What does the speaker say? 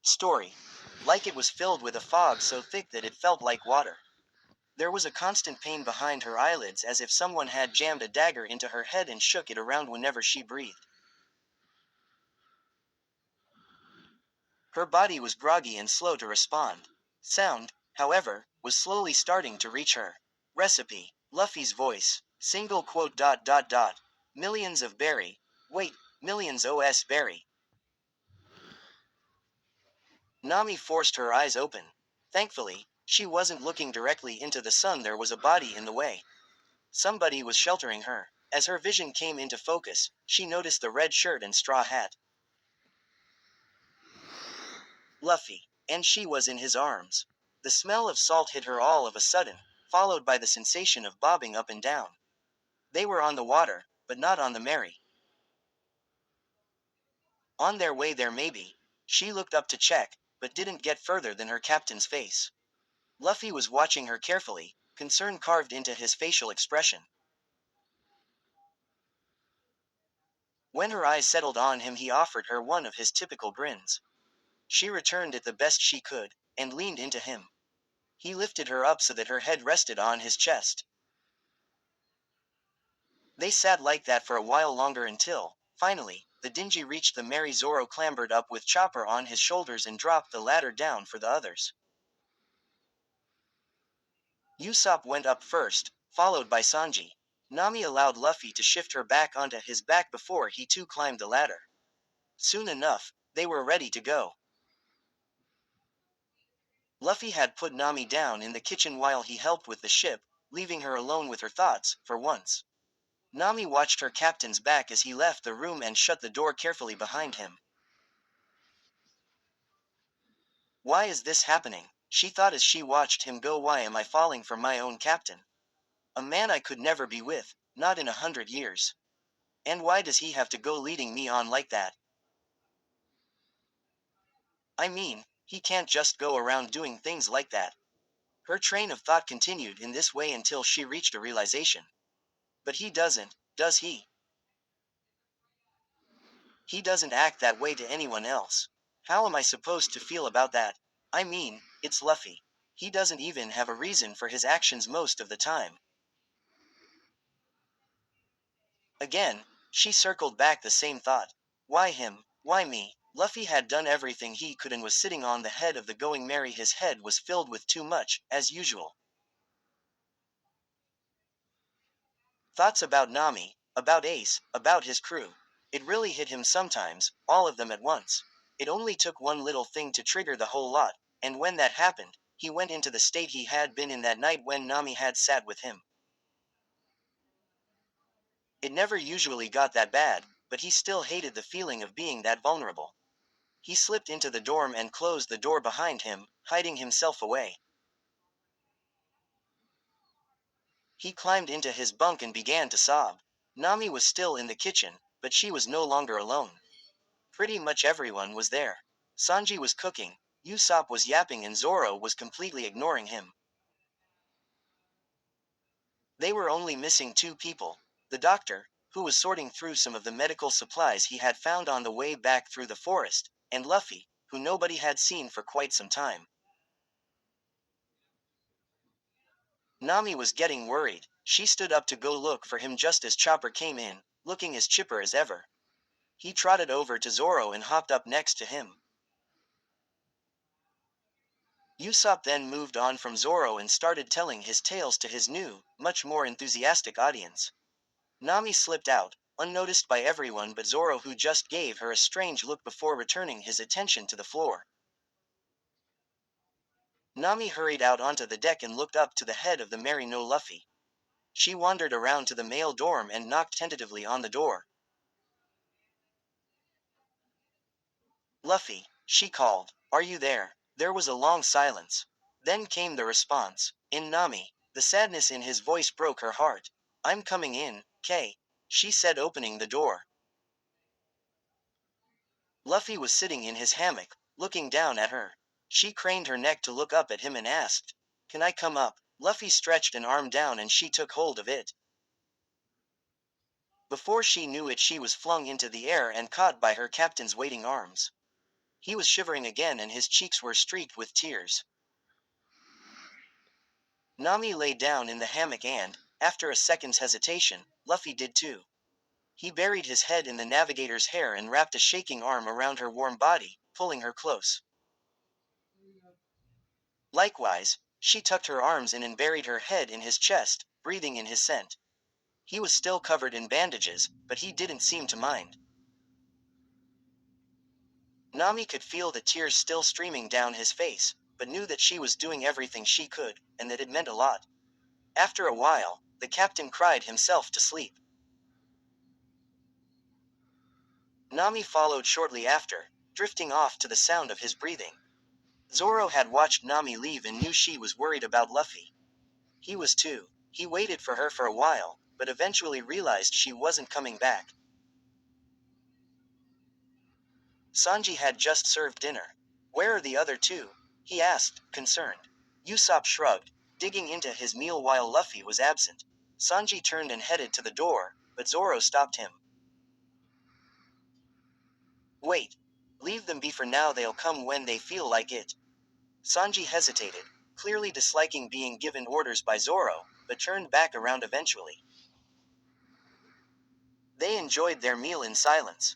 Story. Like it was filled with a fog so thick that it felt like water. There was a constant pain behind her eyelids as if someone had jammed a dagger into her head and shook it around whenever she breathed. Her body was groggy and slow to respond. Sound, however, was slowly starting to reach her. Recipe. Luffy's voice. Single quote dot dot dot. Millions of berry. Wait, millions os berry. Nami forced her eyes open. Thankfully, she wasn't looking directly into the sun. There was a body in the way. Somebody was sheltering her. As her vision came into focus, she noticed the red shirt and straw hat. Luffy. And she was in his arms. The smell of salt hit her all of a sudden, followed by the sensation of bobbing up and down. They were on the water, but not on the Mary. On their way there maybe. She looked up to check, but didn't get further than her captain's face. Luffy was watching her carefully, concern carved into his facial expression. When her eyes settled on him, he offered her one of his typical grins. She returned it the best she could, and leaned into him. He lifted her up so that her head rested on his chest. They sat like that for a while longer until, finally, the Dingy reached the Mary. Zoro clambered up with Chopper on his shoulders and dropped the ladder down for the others. Usopp went up first, followed by Sanji. Nami allowed Luffy to shift her back onto his back before he too climbed the ladder. Soon enough, they were ready to go. Luffy had put Nami down in the kitchen while he helped with the ship, leaving her alone with her thoughts, for once. Nami watched her captain's back as he left the room and shut the door carefully behind him. Why is this happening? She thought as she watched him go. Why am I falling for my own captain? A man I could never be with, not in 100 years. And why does he have to go leading me on like that? I mean, he can't just go around doing things like that. Her train of thought continued in this way until she reached a realization. But he doesn't, does he? He doesn't act that way to anyone else. How am I supposed to feel about that? I mean, it's Luffy. He doesn't even have a reason for his actions most of the time. Again, she circled back the same thought. Why him? Why me? Luffy had done everything he could and was sitting on the head of the Going Merry. His head was filled with too much, as usual. Thoughts about Nami, about Ace, about his crew. It really hit him sometimes, all of them at once. It only took one little thing to trigger the whole lot, and when that happened, he went into the state he had been in that night when Nami had sat with him. It never usually got that bad, but he still hated the feeling of being that vulnerable. He slipped into the dorm and closed the door behind him, hiding himself away. He climbed into his bunk and began to sob. Nami was still in the kitchen, but she was no longer alone. Pretty much everyone was there. Sanji was cooking, Usopp was yapping, and Zoro was completely ignoring him. They were only missing two people: the doctor, who was sorting through some of the medical supplies he had found on the way back through the forest, and Luffy, who nobody had seen for quite some time. Nami was getting worried. She stood up to go look for him just as Chopper came in, looking as chipper as ever. He trotted over to Zoro and hopped up next to him. Usopp then moved on from Zoro and started telling his tales to his new, much more enthusiastic audience. Nami slipped out, unnoticed by everyone but Zoro, who just gave her a strange look before returning his attention to the floor. Nami hurried out onto the deck and looked up to the head of the Mary no Luffy. She wandered around to the male dorm and knocked tentatively on the door. Luffy, she called, are you there? There was a long silence. Then came the response, in Nami. The sadness in his voice broke her heart. I'm coming in, Kay, she said, opening the door. Luffy was sitting in his hammock, looking down at her. She craned her neck to look up at him and asked, can I come up? Luffy stretched an arm down and she took hold of it. Before she knew it, she was flung into the air and caught by her captain's waiting arms. He was shivering again and his cheeks were streaked with tears. Nami lay down in the hammock and, after a second's hesitation, Luffy did too. He buried his head in the navigator's hair and wrapped a shaking arm around her warm body, pulling her close. Likewise, she tucked her arms in and buried her head in his chest, breathing in his scent. He was still covered in bandages, but he didn't seem to mind. Nami could feel the tears still streaming down his face, but knew that she was doing everything she could, and that it meant a lot. After a while, the captain cried himself to sleep. Nami followed shortly after, drifting off to the sound of his breathing. Zoro had watched Nami leave and knew she was worried about Luffy. He was too. He waited for her for a while, but eventually realized she wasn't coming back. Sanji had just served dinner. "Where are the other two?" he asked, concerned. Usopp shrugged, digging into his meal while Luffy was absent. Sanji turned and headed to the door, but Zoro stopped him. "Wait. Leave them be for now, they'll come when they feel like it." Sanji hesitated, clearly disliking being given orders by Zoro, but turned back around eventually. They enjoyed their meal in silence.